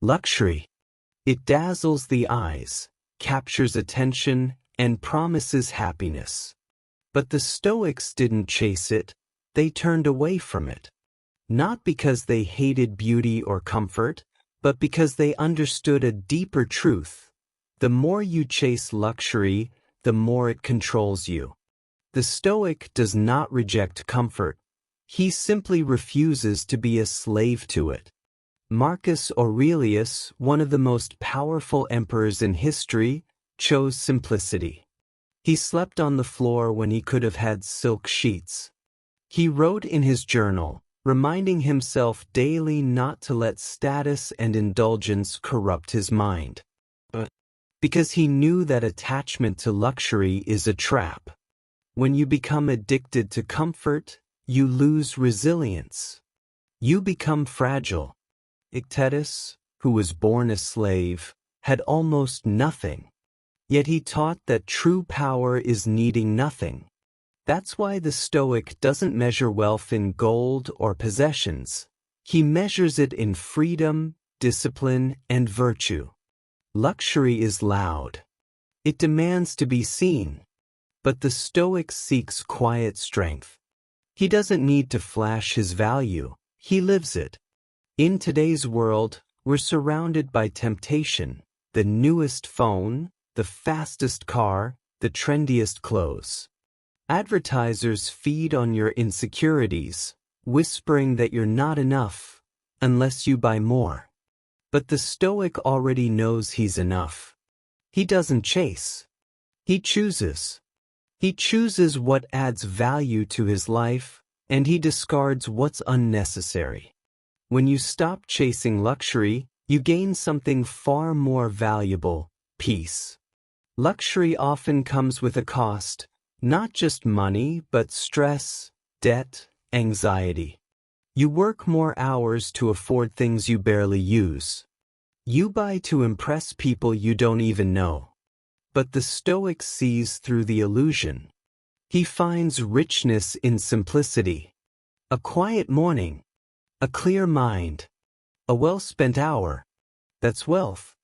Luxury. It dazzles the eyes, captures attention, and promises happiness. But the Stoics didn't chase it, they turned away from it. Not because they hated beauty or comfort, but because they understood a deeper truth. The more you chase luxury, the more it controls you. The Stoic does not reject comfort. He simply refuses to be a slave to it. Marcus Aurelius, one of the most powerful emperors in history, chose simplicity. He slept on the floor when he could have had silk sheets. He wrote in his journal, reminding himself daily not to let status and indulgence corrupt his mind. Because he knew that attachment to luxury is a trap. When you become addicted to comfort, you lose resilience. You become fragile. Epictetus, who was born a slave, had almost nothing. Yet he taught that true power is needing nothing. That's why the Stoic doesn't measure wealth in gold or possessions. He measures it in freedom, discipline, and virtue. Luxury is loud. It demands to be seen. But the Stoic seeks quiet strength. He doesn't need to flash his value. He lives it. In today's world, we're surrounded by temptation, the newest phone, the fastest car, the trendiest clothes. Advertisers feed on your insecurities, whispering that you're not enough unless you buy more. But the Stoic already knows he's enough. He doesn't chase. He chooses. He chooses what adds value to his life, and he discards what's unnecessary. When you stop chasing luxury, you gain something far more valuable: peace. Luxury often comes with a cost, not just money, but stress, debt, anxiety. You work more hours to afford things you barely use. You buy to impress people you don't even know. But the Stoic sees through the illusion. He finds richness in simplicity. A quiet morning, a clear mind, a well-spent hour. That's wealth.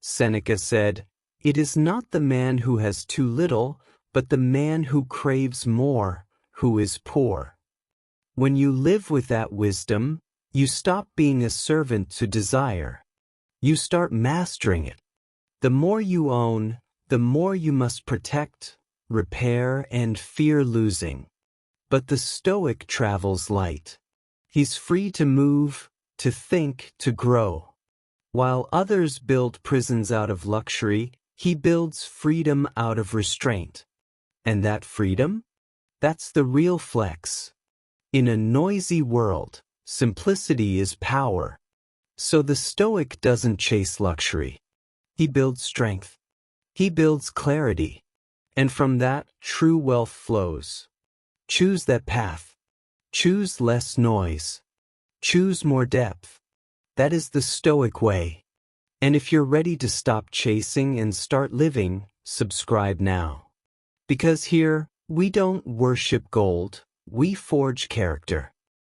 Seneca said, "It is not the man who has too little, but the man who craves more, who is poor." When you live with that wisdom, you stop being a servant to desire. You start mastering it. The more you own, the more you must protect, repair, and fear losing. But the Stoic travels light. He's free to move, to think, to grow. While others build prisons out of luxury, he builds freedom out of restraint. And that freedom? That's the real flex. In a noisy world, simplicity is power. So the Stoic doesn't chase luxury. He builds strength. He builds clarity. And from that, true wealth flows. Choose that path. Choose less noise. Choose more depth. That is the Stoic way. And if you're ready to stop chasing and start living, subscribe now. Because here, we don't worship gold, we forge character.